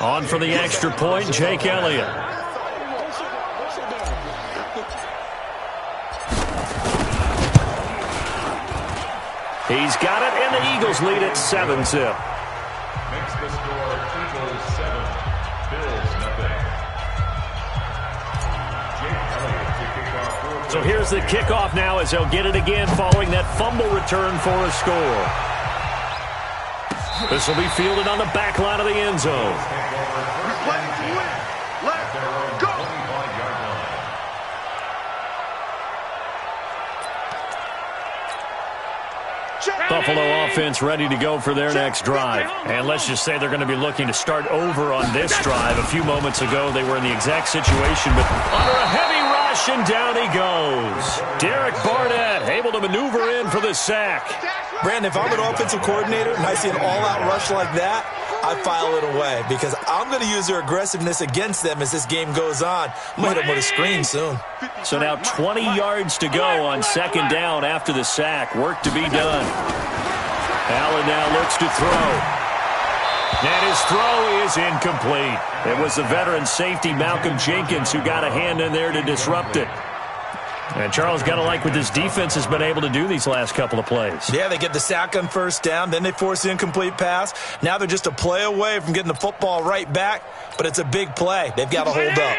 On for the extra point, Jake Elliott. He's got it, and the Eagles lead at 7-0. Makes the score Eagles 7, Bills nothing. Jake Elliott to kick off. So here's the kickoff now as they'll get it again following that fumble return for a score. This will be fielded on the back line of the end zone. Buffalo offense ready to go for their next drive. And let's just say they're going to be looking to start over on this drive. A few moments ago, they were in the exact situation, but under a heavy rush, and down he goes. Derek Barnett able to maneuver in for the sack. Brandon, if I'm an offensive coordinator and I see an all-out rush like that, I file it away because I'm going to use their aggressiveness against them as this game goes on. I'm going to hit them with a screen soon. So now 20 yards to go on second down after the sack. Work to be done. Allen now looks to throw. And his throw is incomplete. It was the veteran safety Malcolm Jenkins who got a hand in there to disrupt it. And Charles got to like what this defense has been able to do these last couple of plays. Yeah, they get the sack on first down, then they force the incomplete pass. Now they're just a play away from getting the football right back, but it's a big play. They've got to hold up.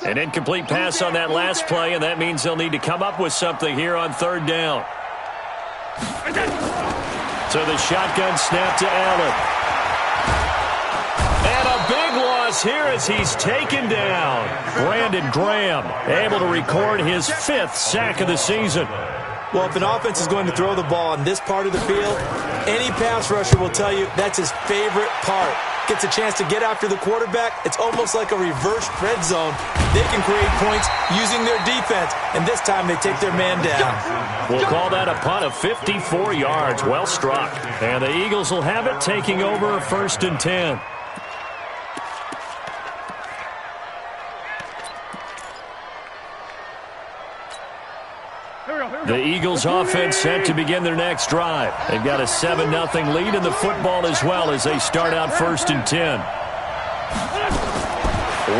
An incomplete pass on that last play, and that means they'll need to come up with something here on third down. So the shotgun snap to Allen. And a big loss here as he's taken down. Brandon Graham able to record his 5th sack of the season. Well, if an offense is going to throw the ball on this part of the field, any pass rusher will tell you that's his favorite part. Gets a chance to get after the quarterback. It's almost like a reverse red zone. They can create points using their defense, and this time they take their man down. We'll call that a punt of 54 yards. Well struck. And the Eagles will have it, taking over a 1st and 10. The Eagles offense set to begin their next drive. They've got a 7-0 lead in the football as well as they start out 1st and 10.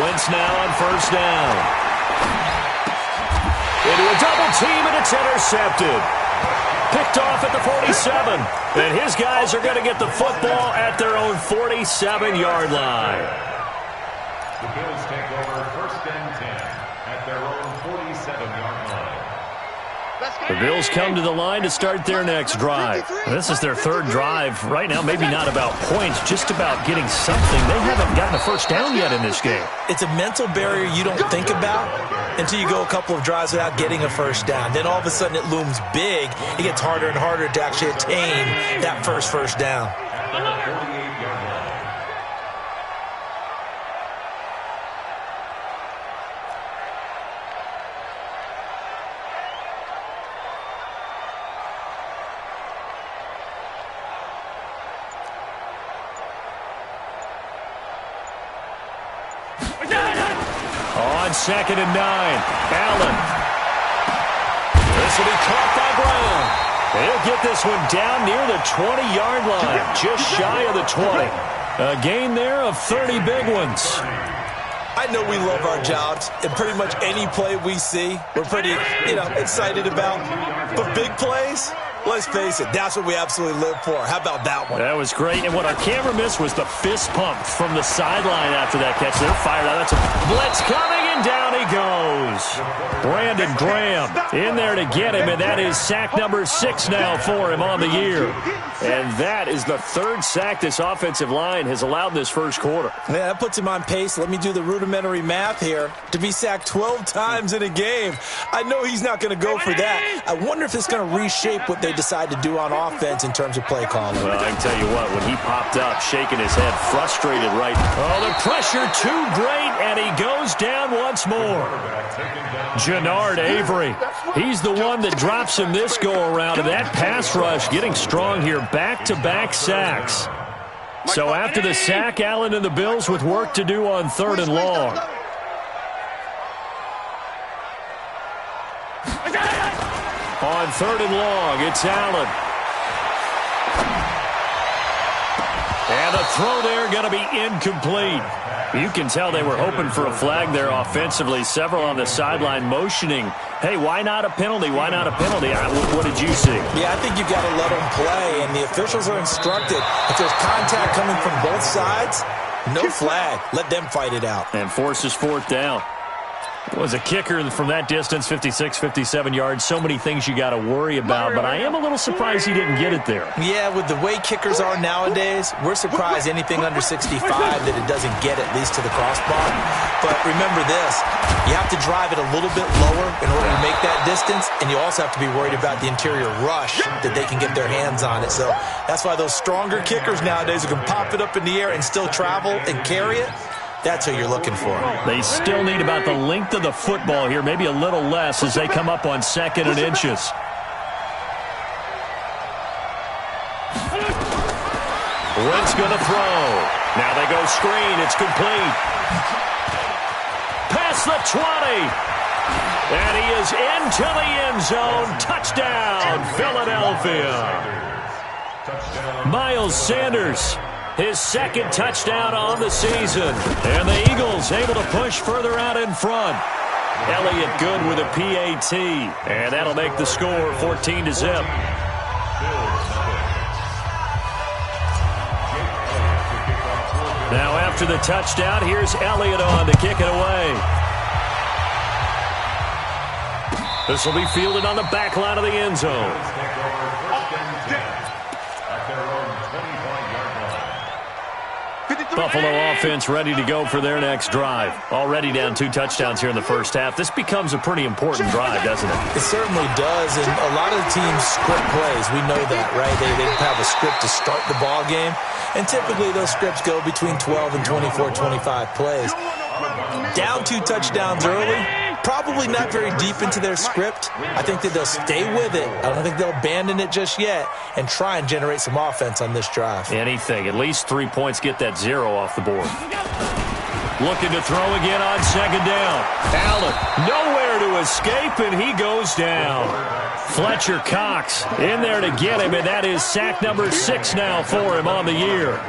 Wentz now on 1st down. Into a double team, and it's intercepted. Picked off at the 47. And his guys are going to get the football at their own 47-yard line. The Bills take over 1st and 10 at their own 47-yard line. The Bills come to the line to start their next drive. This is their 3rd drive. Right now, maybe not about points, just about getting something. They haven't gotten a first down yet in this game. It's a mental barrier you don't think about until you go a couple of drives without getting a first down. Then all of a sudden it looms big. It gets harder and harder to actually attain that first down. On 2nd and 9, Allen. This will be caught by Brown. He'll get this one down near the 20-yard line, just shy of the 20. A gain there of 30 big ones. I know we love our jobs, and pretty much any play we see, we're pretty, excited about. But big plays, let's face it, that's what we absolutely live for. How about that one? That was great, and what our camera missed was the fist pump from the sideline after that catch. They're fired out. That's a blitz coming, and down he goes. Brandon Graham in there to get him, and that is sack number 6 now for him on the year. And that is the 3rd sack this offensive line has allowed this first quarter. Yeah, that puts him on pace. Let me do the rudimentary math here. To be sacked 12 times in a game, I know he's not going to go for that. I wonder if it's going to reshape what they decide to do on offense in terms of play calling. Well, I can tell you what, when he popped up, shaking his head, frustrated right. Oh, the pressure too great, and he goes down once more. Jannard Avery. He's the one that drops him this go-around, and that pass rush getting strong here. Back-to-back sacks. So after the sack, Allen and the Bills with work to do on 3rd and long. On 3rd and long, it's Allen. And the throw there going to be incomplete. You can tell they were hoping for a flag there offensively. Several on the sideline motioning, hey, why not a penalty? Why not a penalty? What did you see? Yeah, I think you've got to let them play, and the officials are instructed. If there's contact coming from both sides, no flag. Let them fight it out. And forces fourth down. Was a kicker from that distance, 56, 57 yards. So many things you got to worry about, but I am a little surprised he didn't get it there. Yeah, with the way kickers are nowadays, we're surprised anything under 65 that it doesn't get at least to the crossbar. But remember this, you have to drive it a little bit lower in order to make that distance, and you also have to be worried about the interior rush that they can get their hands on it. So that's why those stronger kickers nowadays who can pop it up in the air and still travel and carry it, that's who you're looking for. They still need about the length of the football here, maybe a little less as they come up on 2nd and inches. Wentz going to throw. Now they go screen. It's complete. Past the 20. And he is into the end zone. Touchdown, Philadelphia. Miles Sanders, his 2nd touchdown on the season. And the Eagles able to push further out in front. Elliott good with a PAT. And that'll make the score 14-0. Now after the touchdown, here's Elliott on to kick it away. This will be fielded on the back line of the end zone. Buffalo offense ready to go for their next drive. Already down 2 touchdowns here in the first half. This becomes a pretty important drive, doesn't it? It certainly does, and a lot of the teams script plays. We know that, right? They have a script to start the ball game, and typically those scripts go between 12 and 24, 25 plays. Down 2 touchdowns early, probably not very deep into their script. I think that they'll stay with it. I don't think they'll abandon it just yet and try and generate some offense on this drive. Anything. At least 3 points, get that 0 off the board. Looking to throw again on 2nd down. Allen nowhere to escape, and he goes down. Fletcher Cox in there to get him, and that is sack number 6 now for him on the year.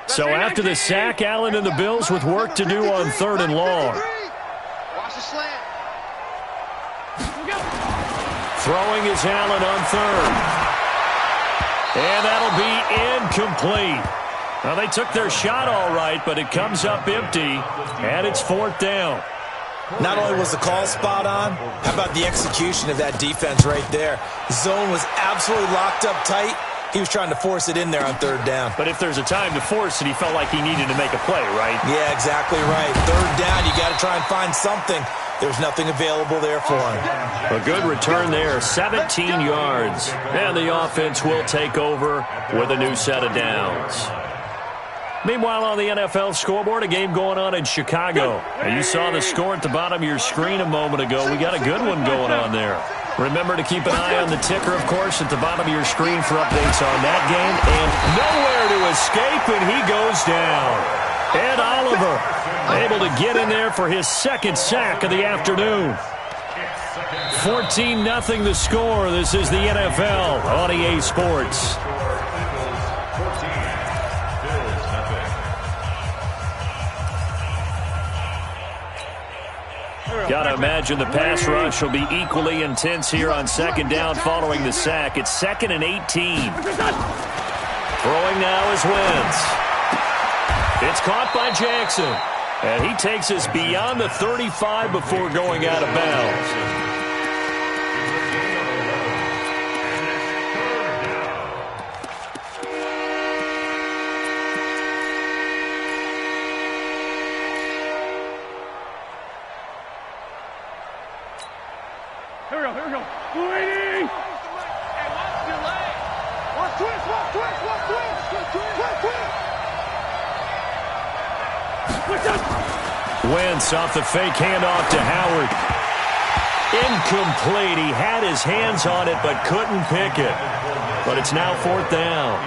So after the sack, Allen and the Bills with work to do on 3rd and long. Watch the slant. Throwing is Allen on 3rd. And that'll be incomplete. Well, they took their shot all right, but it comes up empty, and it's 4th down. Not only was the call spot on, how about the execution of that defense right there? The zone was absolutely locked up tight. He was trying to force it in there on 3rd down. But if there's a time to force it, he felt like he needed to make a play, right? Yeah, exactly right. 3rd down, you got to try and find something. There's nothing available there for him. A good return there, 17 yards. And the offense will take over with a new set of downs. Meanwhile, on the NFL scoreboard, a game going on in Chicago. And you saw the score at the bottom of your screen a moment ago. We got a good one going on there. Remember to keep an eye on the ticker, of course, at the bottom of your screen for updates on that game. And nowhere to escape, and he goes down. Ed Oliver able to get in there for his 2nd sack of the afternoon. 14-0 the score. This is the NFL on EA Sports. Got to imagine the pass rush will be equally intense here on 2nd down following the sack. It's 2nd and 18. Throwing now is Wentz. It's caught by Jackson. And he takes us beyond the 35 before going out of bounds. Here we go. Bleeding! Hey, watch your leg. Watch twist. Wentz off the fake handoff to Howard. Incomplete. He had his hands on it but couldn't pick it. But it's now 4th down.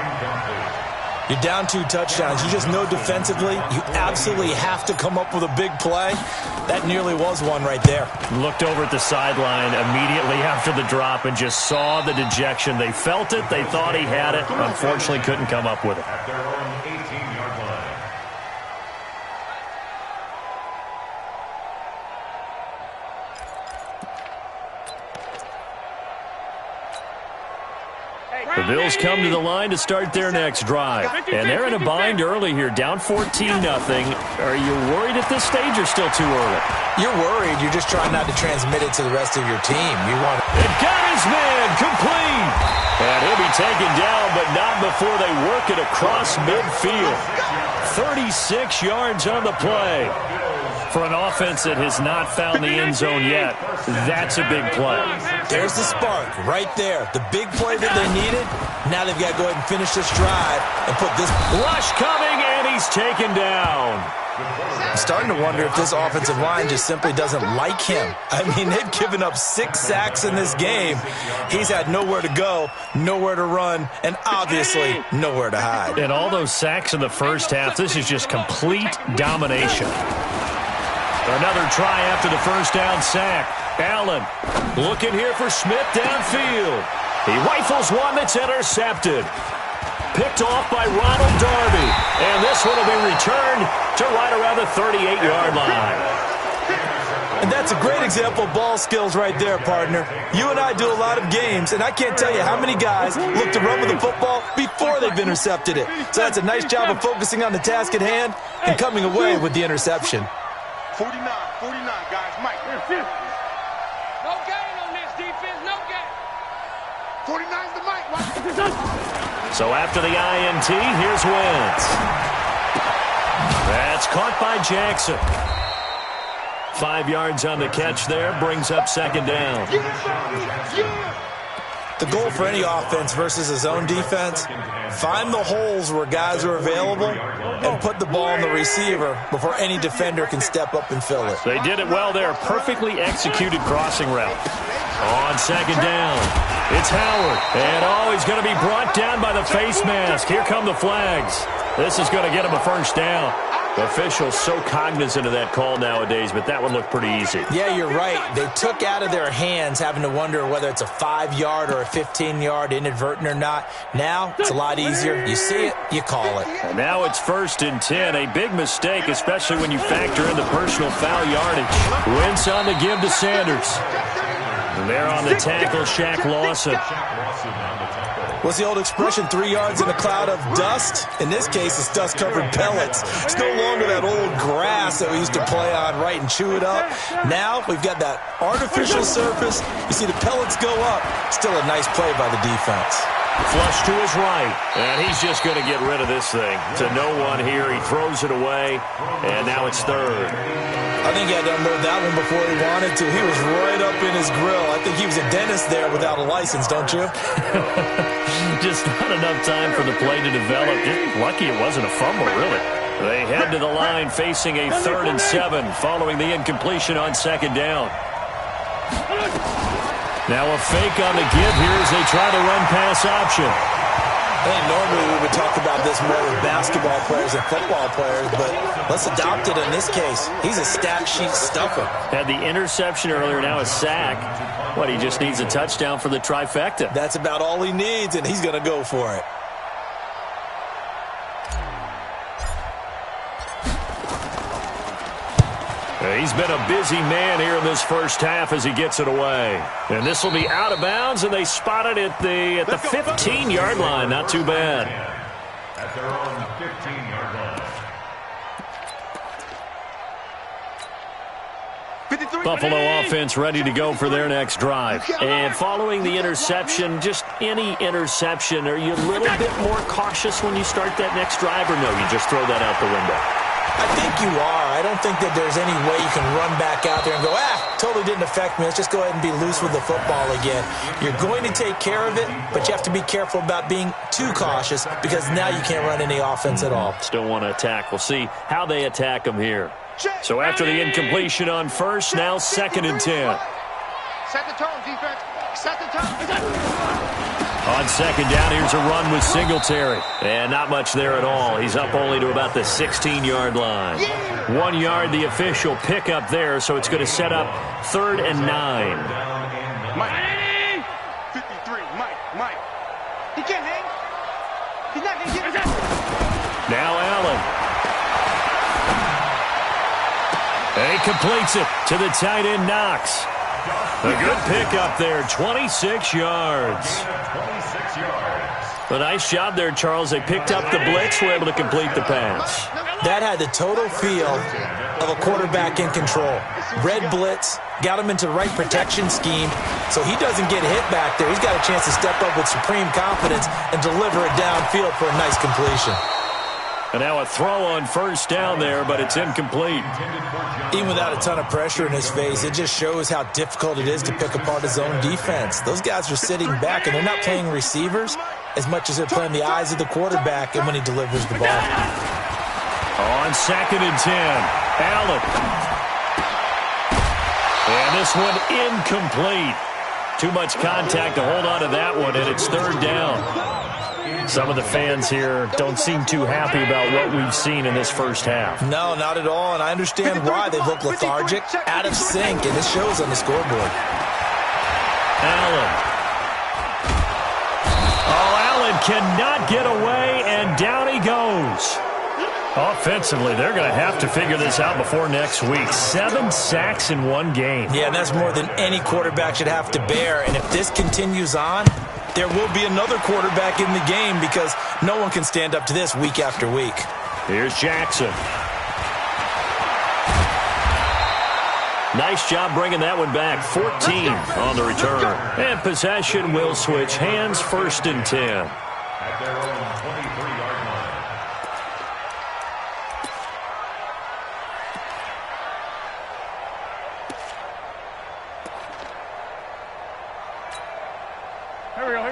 You're down 2 touchdowns. You just know defensively you absolutely have to come up with a big play. That nearly was one right there. Looked over at the sideline immediately after the drop and just saw the dejection. They felt it. They thought he had it. Unfortunately, couldn't come up with it. At their own 18-yard line. The Bills come to the line to start their next drive. And they're in a bind early here, down 14-0. Are you worried at this stage or still too early? You're worried. You're just trying not to transmit it to the rest of your team. You want It got his man complete. And he'll be taken down, but not before they work it across midfield. 36 yards on the play. For an offense that has not found the end zone yet, that's a big play. There's the spark right there. The big play that they needed. Now they've got to go ahead and finish this drive and put this. Rush coming, and he's taken down. I'm starting to wonder if this offensive line just simply doesn't like him. I mean, they've given up 6 sacks in this game. He's had nowhere to go, nowhere to run, and obviously nowhere to hide. And all those sacks in the first half, this is just complete domination. Another try after the first down sack. Allen looking here for Smith downfield. He rifles one that's intercepted. Picked off by Ronald Darby. And this one will be returned to right around the 38-yard line. And that's a great example of ball skills right there, partner. You and I do a lot of games, and I can't tell you how many guys look to run with the football before they've intercepted it. So that's a nice job of focusing on the task at hand and coming away with the interception. 49, guys. Mike. No gain on this defense. No gain. 49's the Mike. So after the INT, here's Wentz. That's caught by Jackson. 5 yards on the catch there, brings up second down. The goal for any offense versus a zone defense, find the holes where guys are available and put the ball on the receiver before any defender can step up and fill it. They did it well there. Perfectly executed crossing route. On second down, it's Howard. And, he's going to be brought down by the face mask. Here come the flags. This is going to get him a first down. Officials so cognizant of that call nowadays, but that would look pretty easy. Yeah, you're right. They took out of their hands having to wonder whether it's a 5-yard or a 15-yard inadvertent or not. Now, it's a lot easier. You see it, you call it. And now it's 1st and 10. A big mistake, especially when you factor in the personal foul yardage. Wentz on the give to Sanders. And there on the tackle, Shaq Lawson. What's the old expression, 3 yards in a cloud of dust? In this case, it's dust-covered pellets. It's no longer that old grass that we used to play on, right, and chew it up. Now, we've got that artificial surface. You see the pellets go up. Still a nice play by the defense. Flush to his right, and he's just going to get rid of this thing. To no one here, he throws it away, and now it's 3rd. I think he had to unload that one before he wanted to. He was right up in his grill. I think he was a dentist there without a license, don't you? Just not enough time for the play to develop. Just lucky it wasn't a fumble, really. They head to the line facing a 3rd and 7 following the incompletion on second down. Now a fake on the give here as they try to run pass option. I think normally we would talk about this more with basketball players than football players, but let's adopt it in this case. He's a stat sheet stuffer. Had the interception earlier, now a sack. What, he just needs a touchdown for the trifecta. That's about all he needs, and he's going to go for it. He's been a busy man here in this first half as he gets it away. And this will be out of bounds, and they spot it at the 15-yard line. Not too bad. At their own 15-yard line. Buffalo offense ready to go for their next drive. And following the interception, just any interception, are you a little bit more cautious when you start that next drive, or no, you just throw that out the window? I think you are. I don't think that there's any way you can run back out there and go, totally didn't affect me. Let's just go ahead and be loose with the football again. You're going to take care of it, but you have to be careful about being too cautious because now you can't run any offense at all. Still want to attack. We'll see how they attack them here. So after the incompletion on first, now 2nd and 10. Set the tone, defense. Set the tone. On second down, here's a run with Singletary. And not much there at all. He's up only to about the 16-yard line. 1 yard, the official pickup there, so it's going to set up 3rd and 9. Mike. 53, Mike. He can't hang. He's not going to get it. Now Allen. He completes it to the tight end, Knox. A good pickup there, 26 yards. A nice job there, Charles. They picked up the blitz, were able to complete the pass. That had the total feel of a quarterback in control. Red blitz, got him into the right protection scheme, so he doesn't get hit back there. He's got a chance to step up with supreme confidence and deliver it downfield for a nice completion. And now a throw on first down there, but it's incomplete. Even without a ton of pressure in his face, it just shows how difficult it is to pick apart his own defense. Those guys are sitting back, and they're not playing receivers as much as they're playing the eyes of the quarterback and when he delivers the ball. On 2nd and 10, Allen. And this one incomplete. Too much contact to hold on to that one, and it's 3rd down. Some of the fans here don't seem too happy about what we've seen in this first half. No, not at all, and I understand why. They look lethargic, out of sync, and it shows on the scoreboard. Allen. Oh, Allen cannot get away, and down he goes. Offensively, they're going to have to figure this out before next week. 7 sacks in one game. Yeah, and that's more than any quarterback should have to bear, and if this continues on, there will be another quarterback in the game because no one can stand up to this week after week. Here's Jackson. Nice job bringing that one back. 14 on the return. And possession will switch hands, 1st and 10. At their own 23-yard line.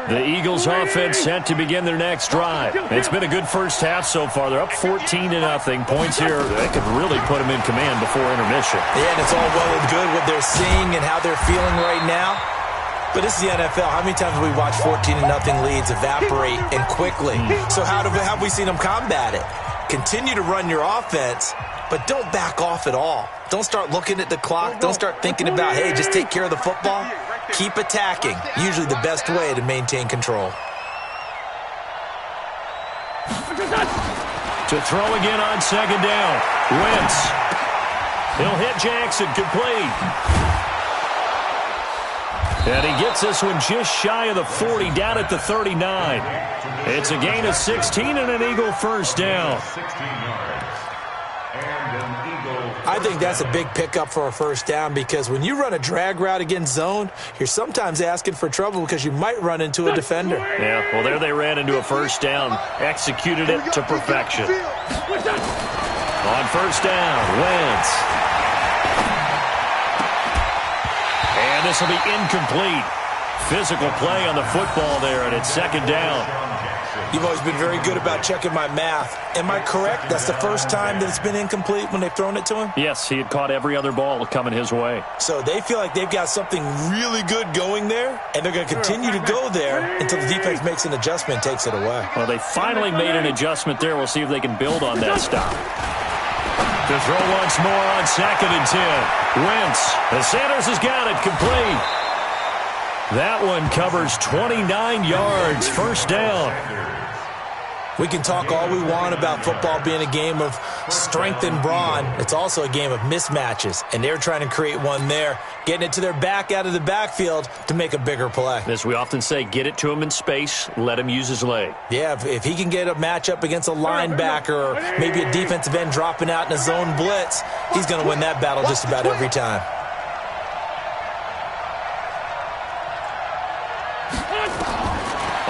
The Eagles offense set to begin their next drive. It's been a good first half so far. They're up 14-0. Points here, they could really put them in command before intermission. Yeah, and it's all well and good what they're seeing and how they're feeling right now. But this is the NFL. How many times have we watched 14-0 leads evaporate and quickly? So how have we seen them combat it? Continue to run your offense, but don't back off at all. Don't start looking at the clock. Don't start thinking about, hey, just take care of the football. Keep attacking. Usually the best way to maintain control. To throw again on 2nd down. Wentz. He'll hit Jackson. Complete. And he gets this one just shy of the 40, down at the 39. It's a gain of 16 and an Eagle first down. 16 yards. And an Eagle. I think that's a big pickup for a first down because when you run a drag route against zone, you're sometimes asking for trouble because you might run into a defender. Yeah, well, there they ran into a first down. Executed it to perfection. On first down, Wentz. And this will be incomplete. Physical play on the football there, and it's 2nd down. You've always been very good about checking my math. Am I correct? That's the first time that it's been incomplete when they've thrown it to him? Yes, he had caught every other ball coming his way. So they feel like they've got something really good going there, and they're going to continue to go there until the defense makes an adjustment and takes it away. Well, they finally made an adjustment there. We'll see if they can build on that stop. To throw once more on 2nd and 10. Wentz. The Sanders has got it complete. That one covers 29 yards. First down. We can talk all we want about football being a game of strength and brawn. It's also a game of mismatches, and they're trying to create one there, getting it to their back out of the backfield to make a bigger play. As we often say, get it to him in space, let him use his leg. Yeah, if he can get a matchup against a linebacker or maybe a defensive end dropping out in a zone blitz, he's going to win that battle just about every time.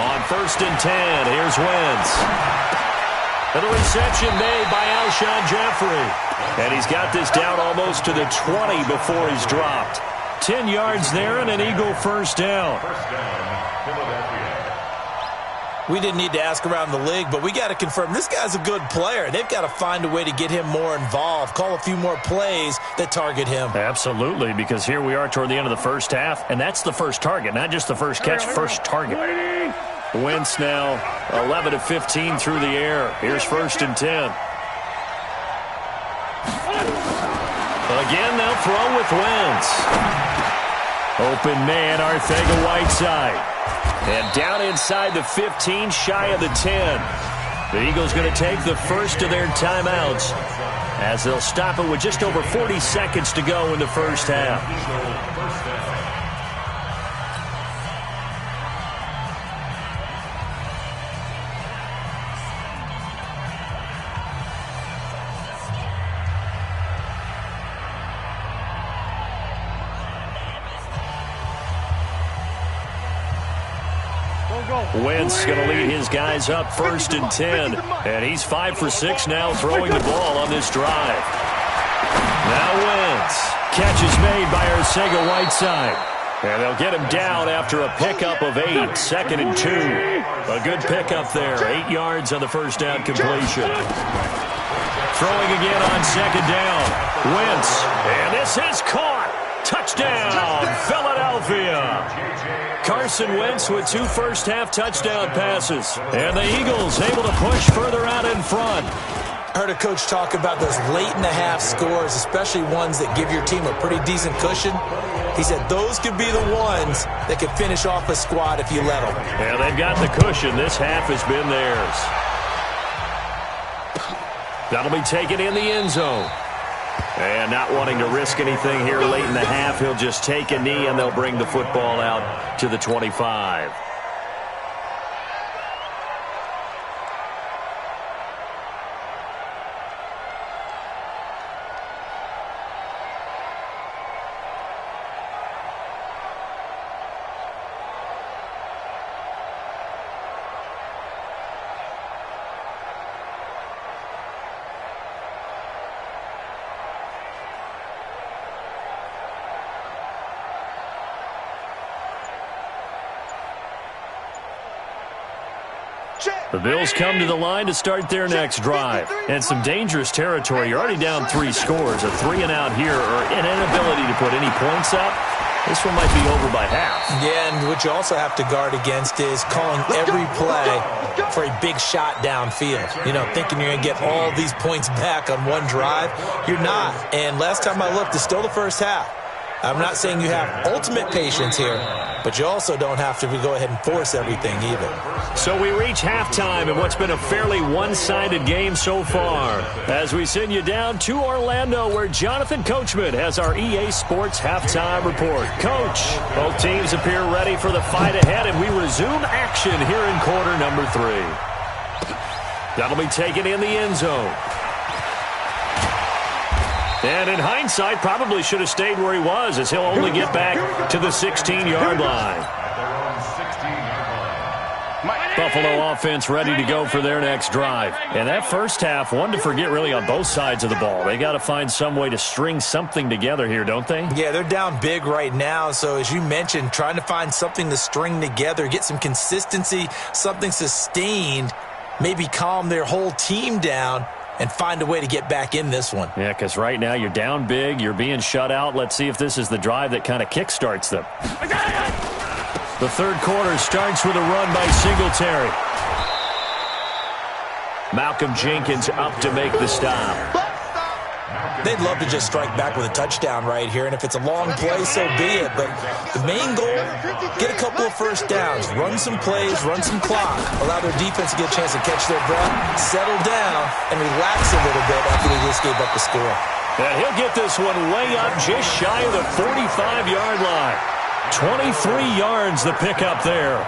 On 1st and 10, here's Wentz. And the reception made by Alshon Jeffrey. And he's got this down almost to the 20 before he's dropped. 10 yards there and an Eagle first down. First down, Philadelphia. We didn't need to ask around the league, but we got to confirm this guy's a good player. They've got to find a way to get him more involved, call a few more plays that target him. Absolutely, because here we are toward the end of the first half, and that's the first target, not just the first catch, first target. Wentz now 11 of 15 through the air. Here's 1st and 10. Again, they'll throw with Wentz. Open man, Arcega-Whiteside. And down inside the 15, shy of the 10. The Eagles going to take the first of their timeouts as they'll stop it with just over 40 seconds to go in the first half. Wentz going to lead his guys up 1st and 10. And he's 5 for 6 now throwing the ball on this drive. Now Wentz. Catch is made by Arcega-Whiteside. And they'll get him down after a pickup of 8. 2nd and 2. A good pickup there. 8 yards on the first down completion. Throwing again on 2nd down. Wentz. And this is caught. Touchdown, Philadelphia. Carson Wentz with 2 first-half touchdown passes. And the Eagles able to push further out in front. I heard a coach talk about those late-in-the-half scores, especially ones that give your team a pretty decent cushion. He said those could be the ones that could finish off a squad if you let them. Yeah, they've got the cushion. This half has been theirs. That'll be taken in the end zone. And not wanting to risk anything here late in the half, he'll just take a knee and they'll bring the football out to the 25. The Bills come to the line to start their next drive. And some dangerous territory. You're already down 3 scores. A 3 and out here, or an inability to put any points up. This one might be over by half. Yeah, and what you also have to guard against is calling every play for a big shot downfield. You know, thinking you're going to get all these points back on one drive. You're not. And last time I looked, it's still the first half. I'm not saying you have ultimate patience here, but you also don't have to go ahead and force everything either. So we reach halftime in what's been a fairly one-sided game so far, as we send you down to Orlando, where Jonathan Coachman has our EA Sports halftime report. Coach, both teams appear ready for the fight ahead, and we resume action here in quarter number 3. That'll be taken in the end zone. And in hindsight, probably should have stayed where he was, as he'll only get back to the 16-yard line. Buffalo offense ready to go for their next drive. And that first half, one to forget really on both sides of the ball. They got to find some way to string something together here, don't they? Yeah, they're down big right now. So as you mentioned, trying to find something to string together, get some consistency, something sustained, maybe calm their whole team down, and find a way to get back in this one. Yeah, because right now you're down big, you're being shut out. Let's see if this is the drive that kind of kickstarts them. The third quarter starts with a run by Singletary. Malcolm Jenkins up to make the stop. They'd love to just strike back with a touchdown right here, and if it's a long play, so be it. But the main goal, get a couple of first downs, run some plays, run some clock, allow their defense to get a chance to catch their breath, settle down, and relax a little bit after they just gave up the score. And he'll get this one way up just shy of the 45-yard line. 23 yards the pickup there.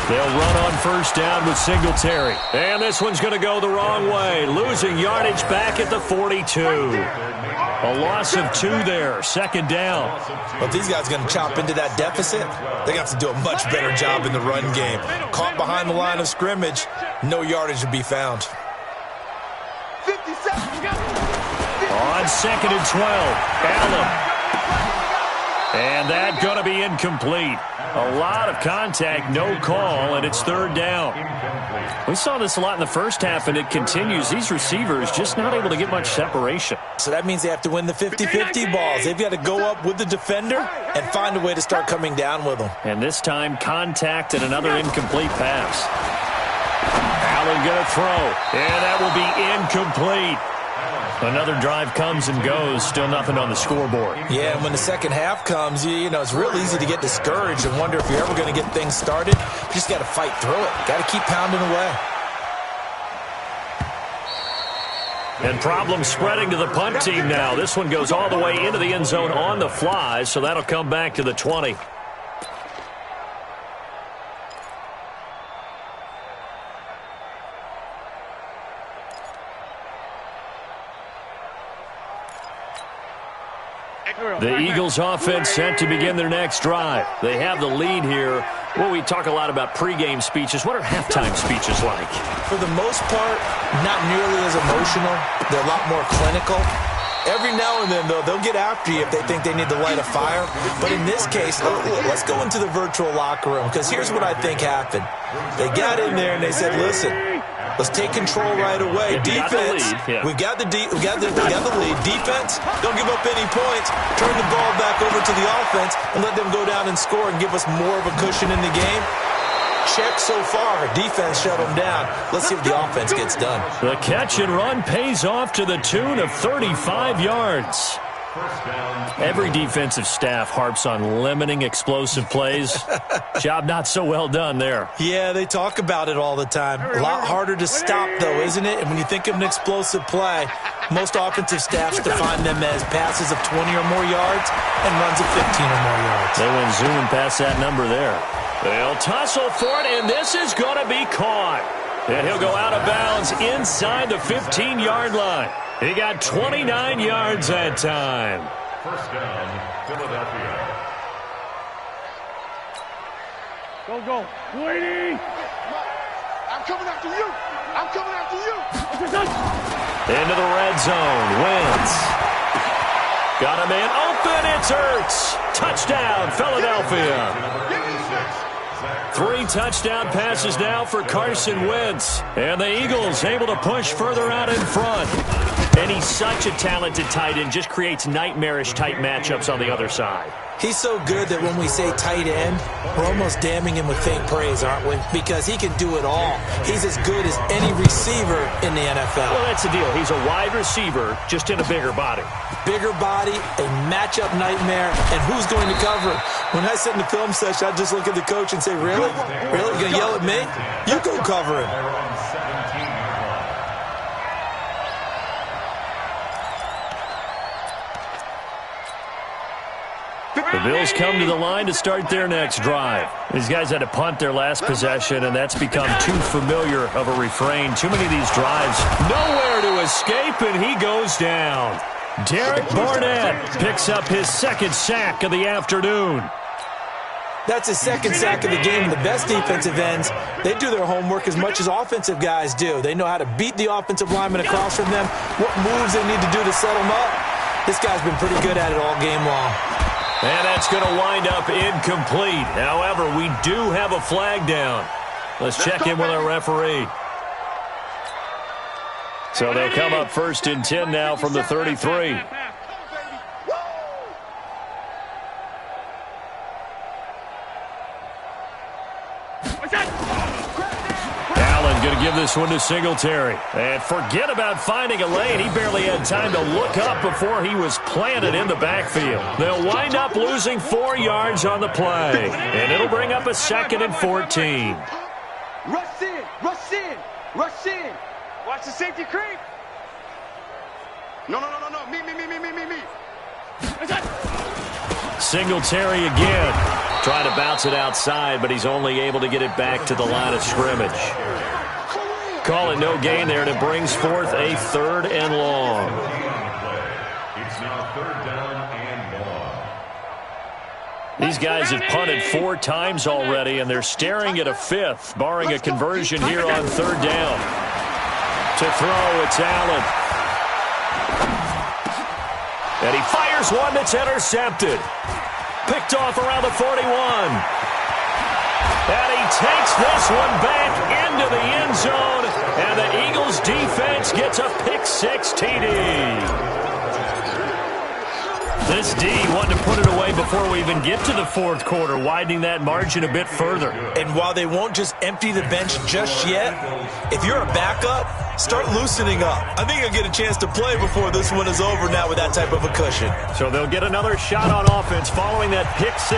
They'll run on first down with Singletary. And this one's going to go the wrong way. Losing yardage back at the 42. A loss of 2 there. Second down. Well, if these guys are going to chop into that deficit, they got to do a much better job in the run game. Caught behind the line of scrimmage, no yardage to be found. 57. On 2nd and 12, Allen. And that's going to be incomplete. A lot of contact, no call, and it's third down. We saw this a lot in the first half, and it continues. These receivers just not able to get much separation. So that means they have to win the 50-50 balls. They've got to go up with the defender and find a way to start coming down with them. And this time, contact and another incomplete pass. Allen going to throw, and that will be incomplete. Another drive comes and goes, still nothing on the scoreboard. Yeah, and when the second half comes, you know, it's real easy to get discouraged and wonder if you're ever going to get things started. You just got to fight through it. Got to keep pounding away. And problem spreading to the punt team now. This one goes all the way into the end zone on the fly, so that'll come back to the 20. The Eagles offense set to begin their next drive. They have the lead here. Well, we talk a lot about pregame speeches. What are halftime speeches like? For the most part, not nearly as emotional. They're a lot more clinical. Every now and then, though, they'll get after you if they think they need to light a fire. But in this case, let's go into the virtual locker room, because here's what I think happened. They got in there and they said, listen, let's take control right away. Defense, we got the lead. Defense, don't give up any points. Turn the ball back over to the offense and let them go down and score and give us more of a cushion in the game. Check so far. Defense shut them down. Let's see if the offense gets done. The catch and run pays off to the tune of 35 yards. Every defensive staff harps on limiting explosive plays. Job not so well done there. Yeah, they talk about it all the time. A lot harder to stop, though, isn't it? And when you think of an explosive play, most offensive staffs define them as passes of 20 or more yards and runs of 15 or more yards. They went zooming past that number there. They'll tussle for it, and this is going to be caught. And he'll go out of bounds inside the 15-yard line. He got 29 yards that time. First down, Philadelphia. Go. 280. I'm coming after you. I'm coming after you. Into the red zone. Wins. Got a man open. It's Ertz. Touchdown, Philadelphia. 3 touchdown passes now for Carson Wentz. And the Eagles able to push further out in front. And he's such a talented tight end, just creates nightmarish-type matchups on the other side. He's so good that when we say tight end, we're almost damning him with faint praise, aren't we? Because he can do it all. He's as good as any receiver in the NFL. Well, that's the deal. He's a wide receiver, just in a bigger body. Bigger body, a matchup nightmare, and who's going to cover it? When I sit in the film session, I just look at the coach and say, really? Really? You're going to yell at me? You go cover him. The Bills come to the line to start their next drive. These guys had to punt their last possession, and that's become too familiar of a refrain. Too many of these drives, nowhere to escape, and he goes down. Derek Barnett picks up his second sack of the afternoon. That's his second sack of the game. The best defensive ends, they do their homework as much as offensive guys do. They know how to beat the offensive lineman across from them, what moves they need to do to set them up. This guy's been pretty good at it all game long. And that's going to wind up incomplete. However, we do have a flag down. Let's check in with our referee. So they'll come up 1st and 10 now from the 33. Allen going to give this one to Singletary. And forget about finding a lane. He barely had time to look up before he was planted in the backfield. They'll wind up losing 4 yards on the play. And it'll bring up a 2nd and 14. Rush in. Rush in. Rush in. Watch the safety creep. No. Me. Singletary again. Trying to bounce it outside, but he's only able to get it back to the line of scrimmage. Call it no gain there, and it brings forth a 3rd and long. It's now 3rd down and long. These guys have punted 4 times already, and they're staring at a 5th, barring a conversion here on 3rd down. To throw, it's Allen. And he fires one that's intercepted. picked off around the 41. And he takes this one back into the end zone. And the Eagles defense gets a pick-6 TD. This D wanting to put it away before we even get to the fourth quarter, widening that margin a bit further. And while they won't just empty the bench just yet, if you're a backup, start loosening up. I think you'll get a chance to play before this one is over now with that type of a cushion. So they'll get another shot on offense following that pick-6,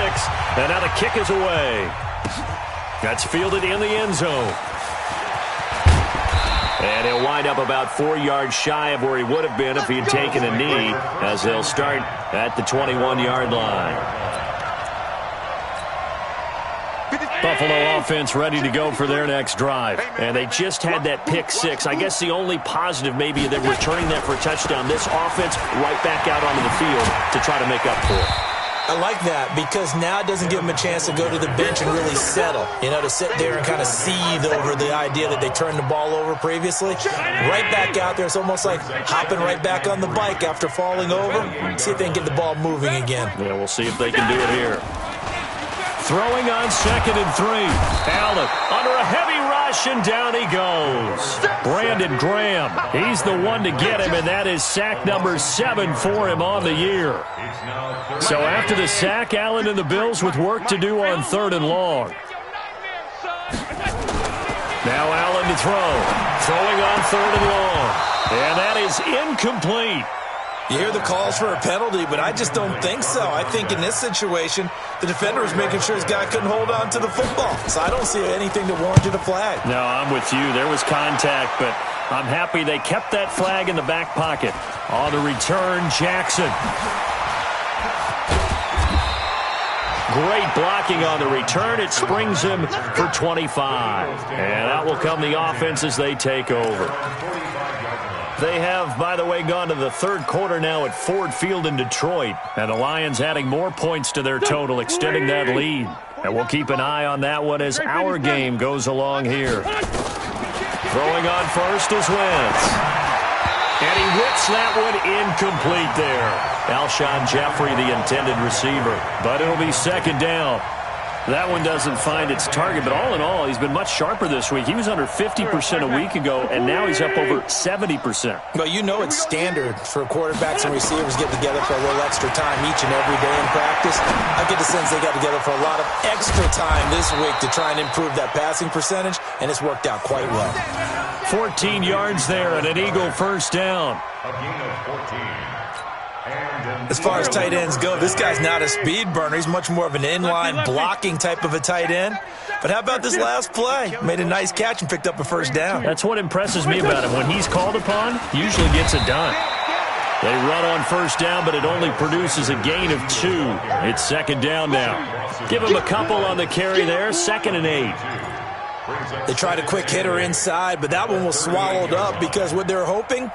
and now the kick is away. That's fielded in the end zone. And he'll wind up about 4 yards shy of where he would have been if he had taken a knee, as they'll start at the 21-yard line. Buffalo offense ready to go for their next drive. And they just had that pick-6. I guess the only positive maybe they're returning that for a touchdown. This offense right back out onto the field to try to make up for it. I like that because now it doesn't give them a chance to go to the bench and really settle. You know, to sit there and kind of seethe over the idea that they turned the ball over previously. Right back out there. It's almost like hopping right back on the bike after falling over. See if they can get the ball moving again. Yeah, we'll see if they can do it here. Throwing on 2nd and 3. Allen under a heavy rush, and down he goes. Brandon Graham, he's the one to get him, and that is sack number 7 for him on the year. So after the sack, Allen and the Bills with work to do on 3rd and long. Now Allen to throw. Throwing on 3rd and long. And that is incomplete. You hear the calls for a penalty, but I just don't think so. I think in this situation, the defender was making sure his guy couldn't hold on to the football. So I don't see anything that warranted a flag. No, I'm with you. There was contact, but I'm happy they kept that flag in the back pocket. On the return, Jackson. Great blocking on the return. It springs him for 25. And out will come the offense as they take over. They have, by the way, gone to the 3rd quarter now at Ford Field in Detroit. And the Lions adding more points to their total, extending that lead. And we'll keep an eye on that one as our game goes along here. Throwing on first is Wentz. And he whips that one incomplete there. Alshon Jeffrey, the intended receiver. But it'll be 2nd down. That one doesn't find its target, but all in all, he's been much sharper this week. He was under 50% a week ago, and now he's up over 70%. Well, you know it's standard for quarterbacks and receivers getting together for a little extra time each and every day in practice. I get the sense they got together for a lot of extra time this week to try and improve that passing percentage, and it's worked out quite well. 14 yards there and an Eagle 1st down. A gain of 14. As far as tight ends go, this guy's not a speed burner. He's much more of an inline blocking type of a tight end. But how about this last play? Made a nice catch and picked up a 1st down. That's what impresses me about him. When he's called upon, usually gets it done. They run on 1st down, but it only produces a gain of 2. It's 2nd down now. Give him a couple on the carry there. 2nd and 8. They tried a quick hitter inside, but that one was swallowed up because what they're hoping,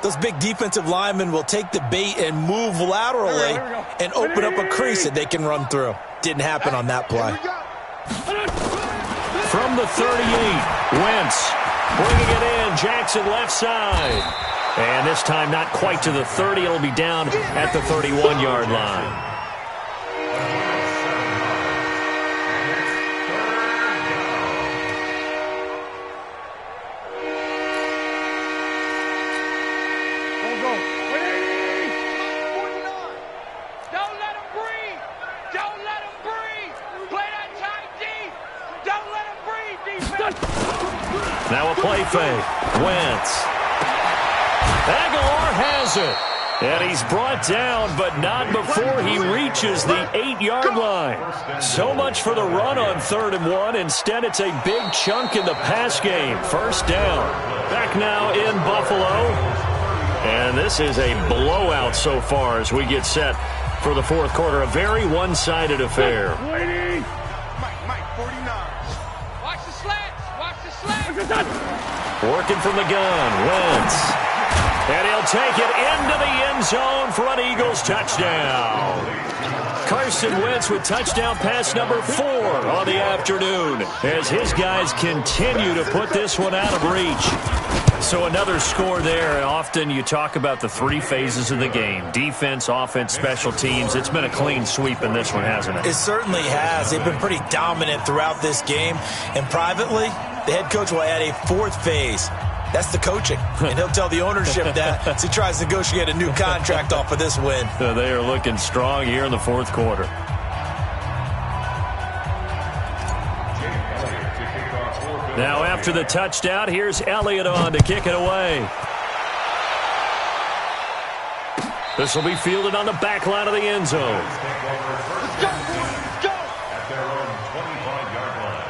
those big defensive linemen will take the bait and move laterally and open up a crease that they can run through. Didn't happen on that play. From the 38, Wentz bringing it in. Jackson left side. And this time not quite to the 30. It'll be down at the 31-yard line. Now a play fake. Wentz. Aguilar has it. And he's brought down, but not before he reaches the 8-yard line. So much for the run on 3rd and 1. Instead, it's a big chunk in the pass game. 1st down. Back now in Buffalo. And this is a blowout so far as we get set for the 4th quarter. A very one-sided affair. Working from the gun, Wentz. And he'll take it into the end zone for an Eagles touchdown. Carson Wentz with touchdown pass number 4 on the afternoon as his guys continue to put this one out of reach. So another score there, and often you talk about the 3 phases of the game. Defense, offense, special teams. It's been a clean sweep in this one, hasn't it? It certainly has. They've been pretty dominant throughout this game. And privately, the head coach will add a 4th phase. That's the coaching. And he'll tell the ownership that as he tries to negotiate a new contract off of this win. So they are looking strong here in the 4th quarter. Now after the touchdown, here's Elliott on to kick it away. This will be fielded on the back line of the end zone. Let's go! Let's go! At their own 25-yard line.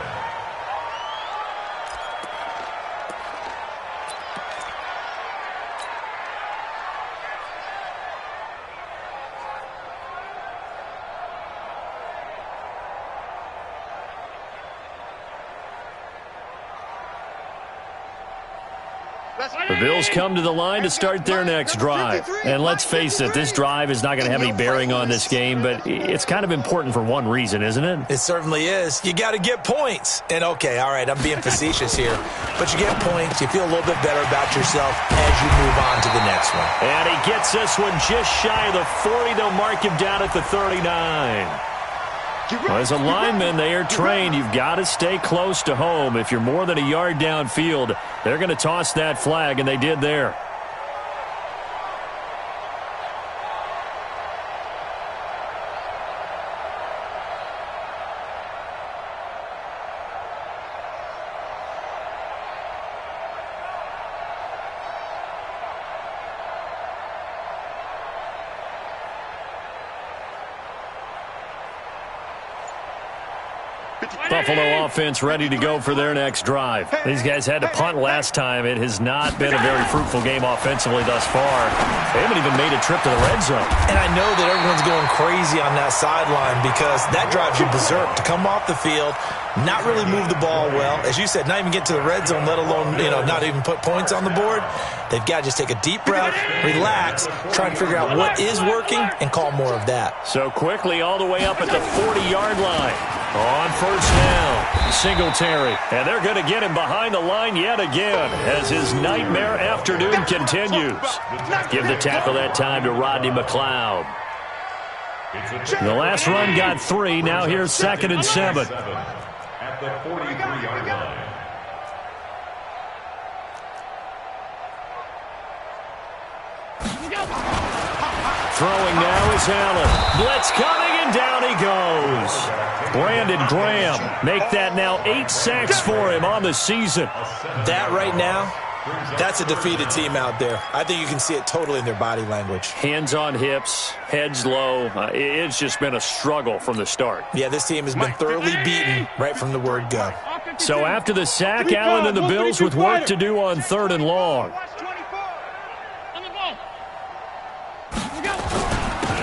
The Bills come to the line to start their next drive. And let's face it, this drive is not going to have any bearing on this game, but it's kind of important for one reason, isn't it? It certainly is. You got to get points. And, okay, all right, I'm being facetious here. But you get points, you feel a little bit better about yourself as you move on to the next one. And he gets this one just shy of the 40. They'll mark him down at the 39. Well, as a lineman, they are trained. You've got to stay close to home. If you're more than a yard downfield, they're going to toss that flag, and they did there. Buffalo offense ready to go for their next drive. These guys had to punt last time. It has not been a very fruitful game offensively thus far. They haven't even made a trip to the red zone. And I know that everyone's going crazy on that sideline because that drives you berserk to come off the field, not really move the ball well. As you said, not even get to the red zone, let alone, not even put points on the board. They've got to just take a deep breath, relax, try and figure out what is working, and call more of that. So quickly all the way up at the 40-yard line. On first down, Singletary. And they're going to get him behind the line yet again as his nightmare afternoon continues. Give the tackle that time to Rodney McLeod. The last run got 3. Now here's 2nd and 7. At the 43-yard line. Throwing now is Allen. Blitz coming, and down he goes. Brandon Graham make that now 8 sacks for him on the season. That right now, that's a defeated team out there. I think you can see it totally in their body language. Hands on hips, heads low. It's just been a struggle from the start. Yeah, this team has been thoroughly beaten right from the word go. So after the sack, Allen and the Bills with work to do on 3rd and long.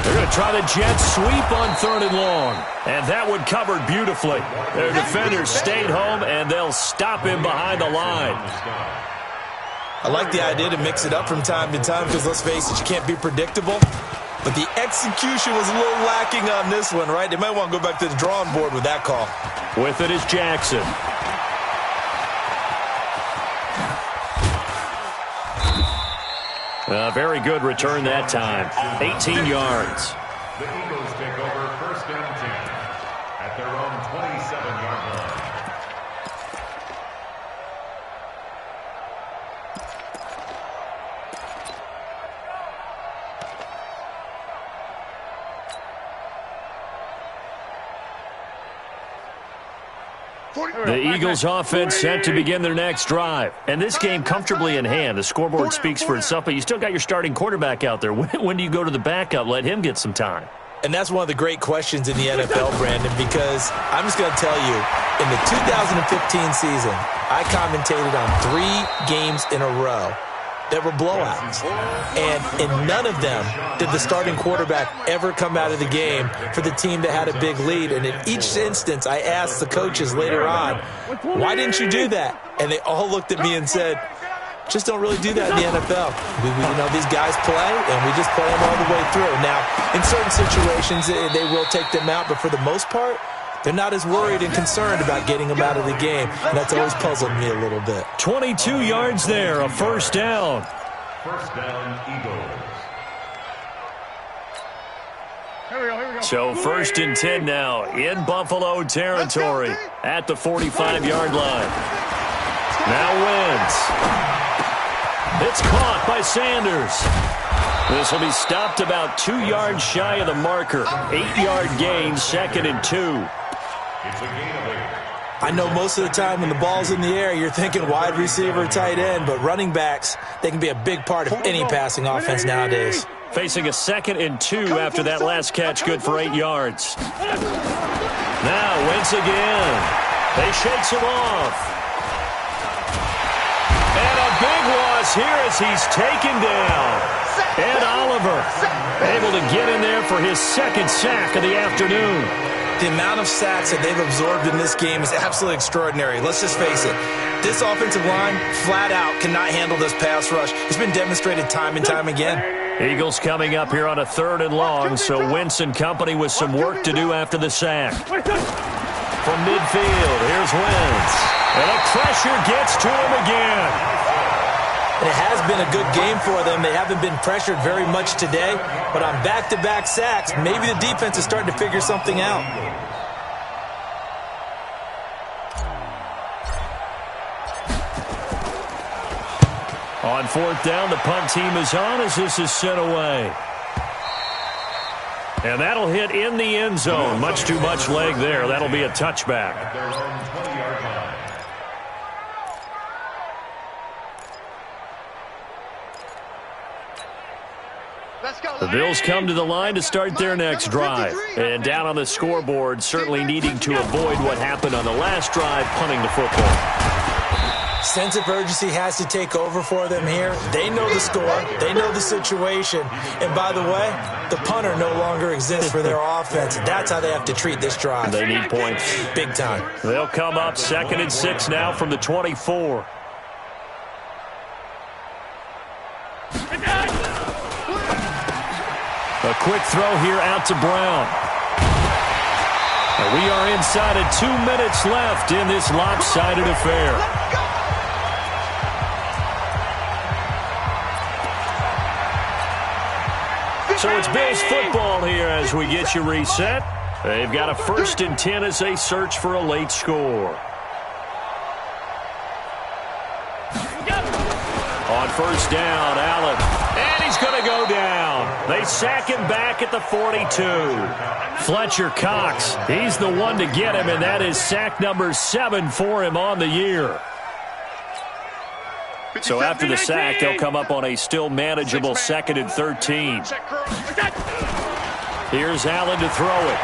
They're going to try the jet sweep on 3rd and long. And that one covered beautifully. Their defenders stayed home, and they'll stop him behind the line. I like the idea to mix it up from time to time because, let's face it, you can't be predictable. But the execution was a little lacking on this one, right? They might want to go back to the drawing board with that call. With it is Jackson. Very good return that time. 18 yards. The Eagles take over 1st and 10 at their own 27-yard line. The Eagles offense set to begin their next drive. And this game comfortably in hand. The scoreboard speaks for itself, but you still got your starting quarterback out there. When do you go to the backup? Let him get some time. And that's one of the great questions in the NFL, Brandon, because I'm just going to tell you, in the 2015 season, I commentated on 3 games in a row that were blowouts. And in none of them did the starting quarterback ever come out of the game for the team that had a big lead. And in each instance, I asked the coaches later on, why didn't you do that? And they all looked at me and said, Just don't really do that in the NFL. You know, these guys play, and we just play them all the way through. Now, in certain situations, they will take them out, but for the most part, they're not as worried and concerned about getting them out of the game. And that's always puzzled me a little bit. 22 yards there, a first down. First down, Eagles. So 1st and 10 now in Buffalo territory at the 45-yard line. Now Wentz. It's caught by Sanders. This will be stopped about 2 yards shy of the marker. 8-yard gain, 2nd and 2. It's a gain of 8. I know most of the time when the ball's in the air, you're thinking wide receiver, tight end, but running backs, they can be a big part of any passing offense nowadays. Facing a 2nd and 2 after that last catch, good for 8 yards. Now Wentz again. They shakes him off. And a big loss here as he's taken down. Ed Oliver able to get in there for his 2nd sack of the afternoon. The amount of sacks that they've absorbed in this game is absolutely extraordinary. Let's just face it. This offensive line, flat out, cannot handle this pass rush. It's been demonstrated time and time again. Eagles coming up here on a 3rd and long, so Wentz and company with some work to do after the sack. From midfield, here's Wentz. And the pressure gets to him again. It has been a good game for them. They haven't been pressured very much today, but on back-to-back sacks, maybe the defense is starting to figure something out. On 4th down, the punt team is on as this is sent away. And that'll hit in the end zone. Much too much leg there. That'll be a touchback. At their own 20-yard line. The Bills come to the line to start their next drive. And down on the scoreboard, certainly needing to avoid what happened on the last drive, punting the football. Sense of urgency has to take over for them here. They know the score. They know the situation. And by the way, the punter no longer exists for their offense. That's how they have to treat this drive. They need points. Big time. They'll come up 2nd and 6 now from the 24. A quick throw here out to Brown. And we are inside of 2 minutes left in this lopsided affair. So it's Bills football here as we get you reset. They've got a 1st and 10 as they search for a late score. On 1st down, Allen. And he's going to go down. They sack him back at the 42. Fletcher Cox, he's the one to get him, and that is sack number 7 for him on the year. So after the sack, they'll come up on a still manageable 2nd and 13. Here's Allen to throw it.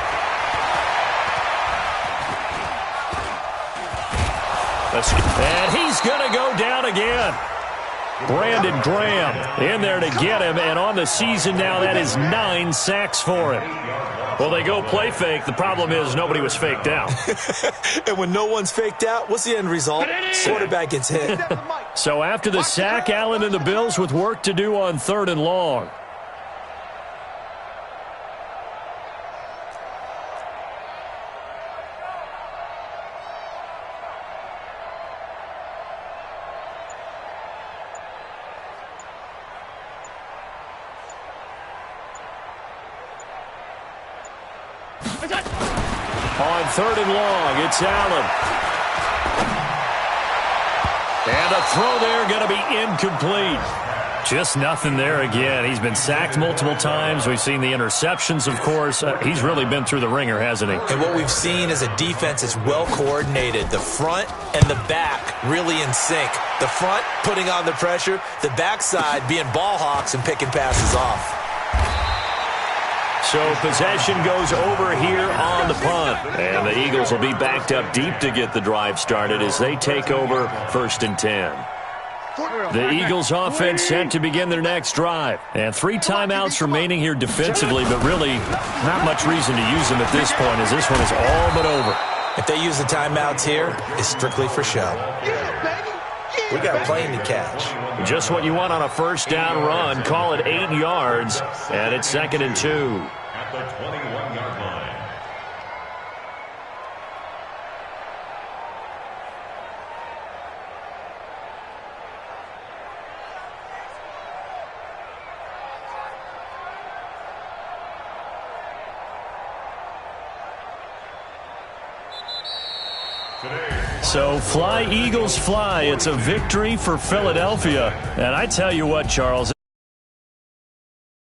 And he's going to go down again. Brandon Graham in there to get him, and on the season now, that is 9 sacks for him. Well, they go play fake. The problem is nobody was faked out. And when no one's faked out, what's the end result? Quarterback gets hit. So after the sack, Allen and the Bills with work to do on 3rd and long. On 3rd and long, it's Allen. And a throw there going to be incomplete. Just nothing there again. He's been sacked multiple times. We've seen the interceptions, of course. He's really been through the ringer, hasn't he? And what we've seen is a defense that's well coordinated. The front and the back really in sync. The front putting on the pressure, the backside being ball hawks and picking passes off. So possession goes over here on the punt. And the Eagles will be backed up deep to get the drive started as they take over 1st and 10. The Eagles offense set to begin their next drive. And 3 timeouts remaining here defensively, but really not much reason to use them at this point as this one is all but over. If they use the timeouts here, it's strictly for show. We got a plane to catch. Just what you want on a first down run. Call it 8 yards, and it's 2nd and 2. At the 21-yard line. So fly, Eagles, fly. It's a victory for Philadelphia. And I tell you what, Charles.